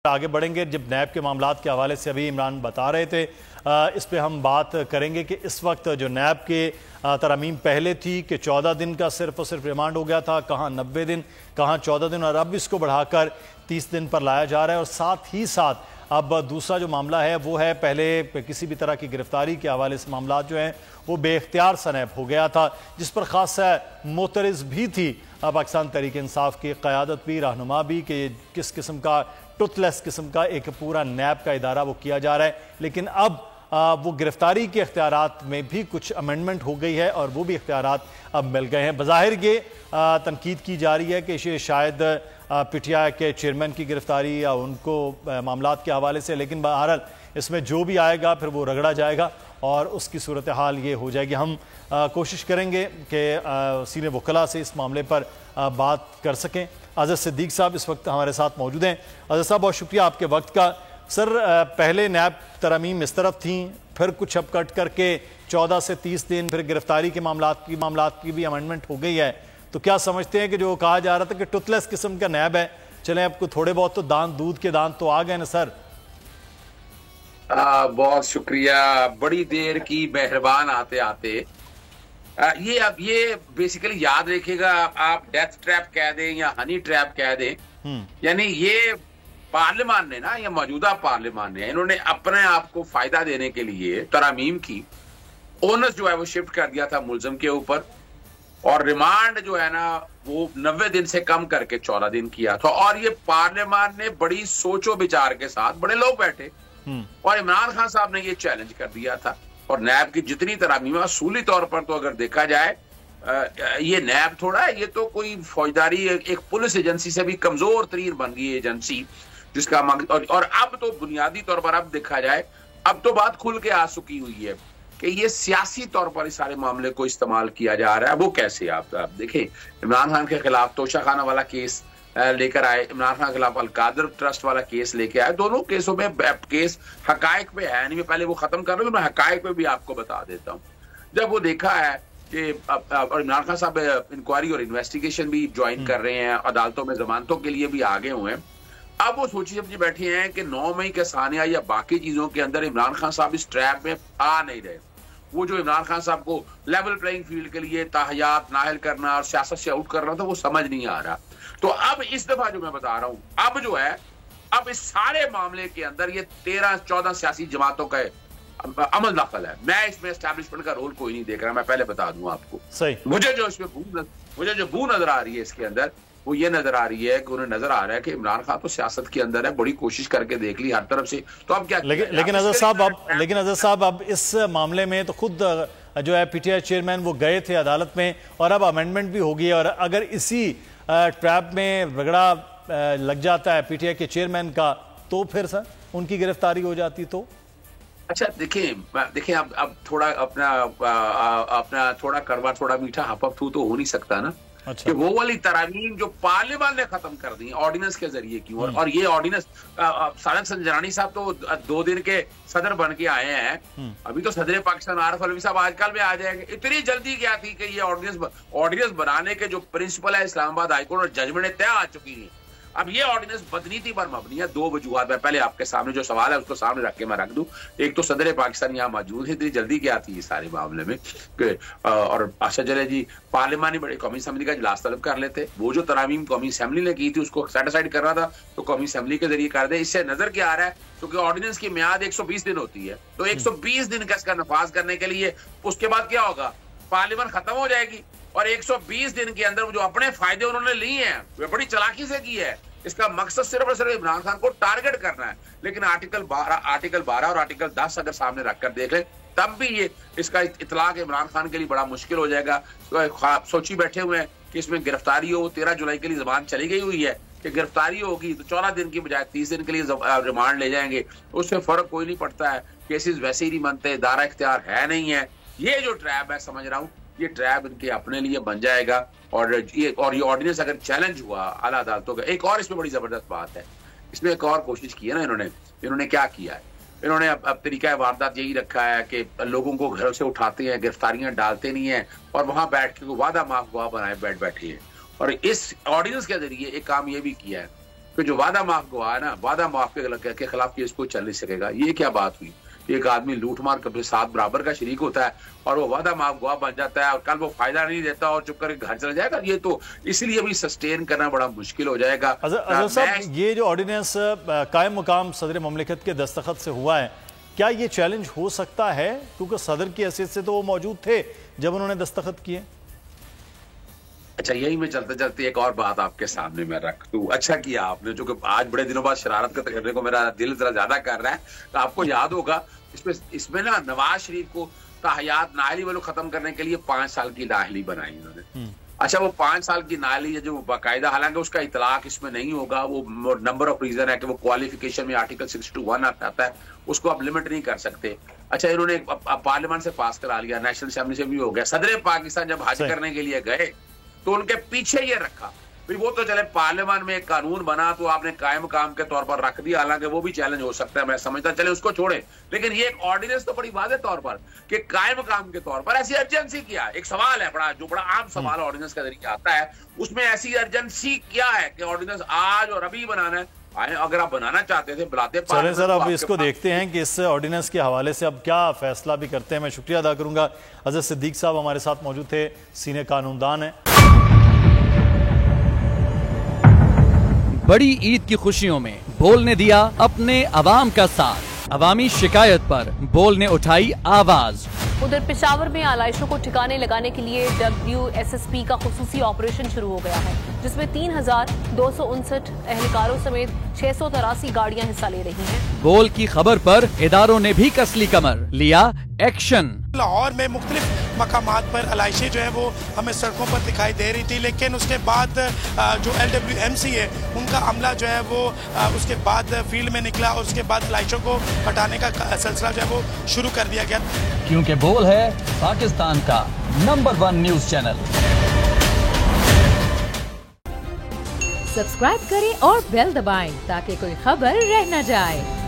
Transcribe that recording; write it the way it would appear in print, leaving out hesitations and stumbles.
आगे बढ़ेंगे। जब नैब के मामलात के हवाले से अभी इमरान बता रहे थे, इस पे हम बात करेंगे कि इस वक्त जो नैब के तरमीम पहले थी कि 14 दिन का सिर्फ और सिर्फ रिमांड हो गया था, कहाँ 90 दिन, कहाँ 14 दिन, और अब इसको बढ़ाकर 30 दिन पर लाया जा रहा है। और साथ ही साथ अब दूसरा जो मामला है वो है, पहले किसी भी तरह की गिरफ्तारी के हवाले से मामला जो हैं वो बेख्तियार सनैब हो गया था, जिस पर खासा मोतरज़ भी थी पाकिस्तान तहरीक इंसाफ की क़यादत भी, रहनुमा भी, कि किस किस्म का टुथलेस किस्म का एक पूरा नैब का इदारा वो किया जा रहा है। लेकिन अब वो गिरफ्तारी के इख्तियारात में भी कुछ अमेंडमेंट हो गई है और वो भी इख्तियारात अब मिल गए हैं। बज़ाहिर ये तनकीद की जा रही है कि शायद पीटीआई के चेयरमैन की गिरफ्तारी या उनको मामलात के हवाले से, लेकिन बहरहाल इसमें जो भी आएगा फिर वो रगड़ा जाएगा और उसकी सूरत हाल ये हो जाएगी। हम कोशिश करेंगे कि सीनियर वकला से इस मामले पर बात कर सकें। अज़हर सिद्दीक साहब इस वक्त हमारे साथ मौजूद हैं। अज़हर साहब, बहुत शुक्रिया आपके वक्त का। सर, पहले नैब तरमीम इस तरफ थी, फिर कुछ अब कट करके 14 से 30 दिन, फिर गिरफ्तारी के मामलात की भी अमेंडमेंट हो गई है। तो क्या समझते हैं कि जो कहा जा रहा था कि टुथलेस किस्म का नैब है, चलें आपको थोड़े बहुत तो दूध के दांत तो आ गए ना सर? बहुत शुक्रिया, बड़ी देर की मेहरबान आते आते। ये बेसिकली याद रखिएगा, आप डेथ ट्रैप कह दें या हनी ट्रैप कह दें, यानी ये पार्लियामान ने ना, या मौजूदा पार्लियामान ने, इन्होंने अपने आप को फायदा देने के लिए तरामीम की ओनस जो है वो शिफ्ट कर दिया था मुल्जिम के ऊपर, और रिमांड जो है ना वो 90 दिन से कम करके 14 दिन किया था। और ये पार्लियामान ने बड़ी सोचो विचार के साथ, बड़े लोग बैठे और इमरान खान साहब ने ये चैलेंज कर दिया था। और नैब की जितनी तरामीम असूली तौर पर तो अगर देखा जाए, ये नैब थोड़ा है, ये तो कोई फौजदारी एक पुलिस एजेंसी से भी कमजोर तरीन बन गई एजेंसी, जिसका और अब तो बुनियादी तौर पर अब देखा जाए, अब तो बात खुल के आ चुकी हुई है कि ये सियासी तौर पर इस सारे मामले को इस्तेमाल किया जा रहा है। वो कैसे, आप देखें, इमरान खान के खिलाफ तोशाखाना वाला केस लेकर आए, इमरान खान के खिलाफ अलकादर ट्रस्ट वाला केस लेके आए। दोनों केसों में केस हकायक पे है नहीं, मैं पहले वो खत्म कर रहा हूँ, मैं हकायक पे भी आपको बता देता हूँ। जब वो देखा है कि और इमरान खान साहब इंक्वायरी और इन्वेस्टिगेशन भी ज्वाइन कर रहे हैं, अदालतों में जमानतों के लिए भी आगे हुए हैं, अब वो सोची समझी बैठे हैं कि 9 मई के सानिया या बाकी चीजों के अंदर इमरान खान साहब इस ट्रैप में आ नहीं रहे। वो जो इमरान खान साहब को लेवल प्लेइंग फील्ड के लिए ताहयात नाहिल करना और सियासत से आउट करना था, वो समझ नहीं आ रहा। तो अब इस दफा जो मैं बता रहा हूं, अब जो है, अब इस सारे मामले के अंदर ये 13-14 सियासी जमातों का अमल दखल है। मैं इसमें एस्टैब्लिशमेंट का रोल कोई नहीं देख रहा, मैं पहले बता दूं आपको। सही। मुझे जो बू नजर आ रही है इसके अंदर, वो ये नजर आ रही है कि उन्हें नजर आ रहा है कि इमरान खान तो सियासत के अंदर है, बड़ी कोशिश करके देख ली हर तरफ से। तो अब क्या, लेकिन अज़हर साहब अब इस मामले में तो खुद जो है पीटीआई चेयरमैन वो गए थे अदालत में, और अब अमेंडमेंट भी हो गई है। और अगर इसी ट्रैप में रगड़ा लग जाता है पीटीआई के चेयरमैन का, तो फिर सर उनकी गिरफ्तारी हो जाती तो? अच्छा, देखें अब थोड़ा अपना थोड़ा कड़वा थोड़ा मीठा हपक थू तो हो नहीं सकता ना। अच्छा। कि वो वाली तरामीम जो पार्लियामान ने खत्म कर दी ऑर्डिनेंस के जरिए की, और ये ऑर्डिनेंस, सादक संजरानी साहब तो 2 दिन के सदर बन के आए हैं, अभी तो सदर पाकिस्तान आरिफ अलवी साहब आजकल में आ जाएंगे। इतनी जल्दी क्या थी कि ये ऑर्डिनेंस बनाने के जो प्रिंसिपल है इस्लामाबाद हाईकोर्ट और जजमेंट तय आ चुकी है। अब ये ऑर्डिनेंस बदनीति पर मबनी है। 2 वजूहात में, पहले आपके सामने जो सवाल है उसको सामने रख के मैं रख दूं। एक तो सदर पाकिस्तान यहाँ मौजूद है, इतनी जल्दी क्या थी इस सारे मामले में, और अच्छा चले जी, पार्लियामानी बड़े कौमी असम्बली का इजलास तलब कर लेते। वो जो तरामीम कौमी असम्बली ने की थी उसको सेटिसाइड करना था तो कौमी असम्बली के जरिए कर दे। इससे नजर क्या आ रहा है, क्योंकि ऑर्डिनेंस की म्याद 120 दिन होती है, तो 120 दिन का इसका नफाज करने के लिए उसके बाद क्या होगा, पार्लियामान खत्म हो जाएगी, और 120 दिन के अंदर जो अपने फायदे उन्होंने लिए हैं वे बड़ी चालाकी से की है। इसका मकसद सिर्फ और सिर्फ इमरान खान को टारगेट करना है। लेकिन आर्टिकल 12 और आर्टिकल 10 अगर सामने रखकर देख ले, तब भी ये इसका इतलाक इमरान खान के लिए बड़ा मुश्किल हो जाएगा। तो सोची बैठे हुए हैं कि इसमें गिरफ्तारी हो। 13 जुलाई के लिए जबान चली गई हुई है कि गिरफ्तारी होगी तो 14 दिन की बजाय 30 दिन के लिए रिमांड ले जाएंगे। उससे फर्क कोई नहीं पड़ता है, केसेस वैसे ही नहीं बनते, दायरा इख्तियार है नहीं है। ये जो ट्रैप है, समझ रहा हूँ ये ट्रैप इनके अपने लिए बन जाएगा। और ये ऑर्डिनेंस अगर चैलेंज हुआ आला अदालतों का, एक और इसमें बड़ी जबरदस्त बात है, इसमें एक और कोशिश की है ना इन्होंने क्या किया है, इन्होंने अब तरीका वारदात यही रखा है कि लोगों को घरों से उठाते हैं, गिरफ्तारियां डालते नहीं है, और वहां बैठ के वादा माफ गवाह बनाए बैठे हैं। और इस ऑर्डिनेंस के जरिए एक काम ये भी किया है कि जो वादा माफ गवाह है ना, वादा माफ के खिलाफ केस कोई चल नहीं सकेगा। ये क्या बात हुई? एक आदमी लूटमार के साथ बराबर का शरीक होता है और वो वादा माफ गवाह बन जाता है और कल वो फायदा नहीं देता और चुप करके घर चला जाएगा। ये तो इसलिए भी सस्टेन करना बड़ा मुश्किल हो जाएगा। अजहर साहब, ये जो ऑर्डिनेंस कायम मुकाम सदर ममलिकत के दस्तखत से हुआ है, क्या ये चैलेंज हो सकता है? क्योंकि सदर की हैसियत से तो वो मौजूद थे जब उन्होंने दस्तखत किए। अच्छा, यही मैं चलते चलते एक और बात आपके सामने मैं रख दूं। अच्छा किया आपने, जो कि आज बड़े दिनों बाद शरारत करने को मेरा दिल जरा ज्यादा कर रहा है। तो आपको याद होगा इसमें ना नवाज शरीफ को ताहयात नाअहली वालों खत्म करने के लिए 5 साल की नाअहली बनाई उन्होंने। अच्छा, वो 5 साल की नाअहली है जो बाकायदा, हालांकि उसका इतलाक इसमें नहीं होगा, वो नंबर ऑफ रीजन है कि वो क्वालिफिकेशन में आर्टिकल 62(1) आता है, उसको आप लिमिट नहीं कर सकते। अच्छा, इन्होंने पार्लियामेंट से पास करा लिया, नेशनल असेंबली से भी हो गया। सदर पाकिस्तान जब हज करने के लिए गए तो उनके पीछे ये रखा भाई, वो तो चले पार्लियामेंट में एक कानून बना तो आपने कायम काम के तौर पर रख दिया, हालांकि वो भी चैलेंज हो सकता है, मैं समझता, चले उसको छोड़े। लेकिन ये एक ऑर्डिनेंस तो बड़ी वाज़ेह तौर पर कि कायम काम के तौर पर ऐसी अर्जेंसी क्या? एक सवाल है जो बड़ा आम सवाल ऑर्डिनेंस का जरिए आता है, उसमें ऐसी अर्जेंसी क्या है कि ऑर्डिनेंस आज और अभी बनाना है? अगर आप बनाना चाहते थे बुलाते। चलें सर, अब इसको देखते हैं कि इस ऑर्डिनेंस के हवाले से अब क्या फैसला भी करते हैं। मैं शुक्रिया अदा करूंगा, अजहर सिद्दीक साहब हमारे साथ मौजूद थे, सीनियर कानूनदान है। बड़ी ईद की खुशियों में बोल ने दिया अपने अवाम का साथ। अवामी शिकायत पर बोल ने उठाई आवाज। उधर पेशावर में आलाइशों को ठिकाने लगाने के लिए WSSP का खुसूसी ऑपरेशन शुरू हो गया है, जिसमें 3259 एहलकारों समेत 683 गाड़ियां हिस्सा ले रही हैं। बोल की खबर पर इदारों ने भी कसली कमर, लिया एक्शन। लाहौर में मुख्तलिफ मकामात पर आलाइशें जो है वो हमें सड़कों पर दिखाई दे रही थी, लेकिन उसके बाद जो LWMC है उनका अमला जो है वो उसके बाद फील्ड में निकला और उसके बाद आलाइशों को हटाने का सिलसिला जो है वो शुरू कर दिया गया, क्योंकि बोल है पाकिस्तान का नंबर 1 न्यूज चैनल। सब्सक्राइब करें और बेल दबाएं ताकि कोई खबर रह न जाए।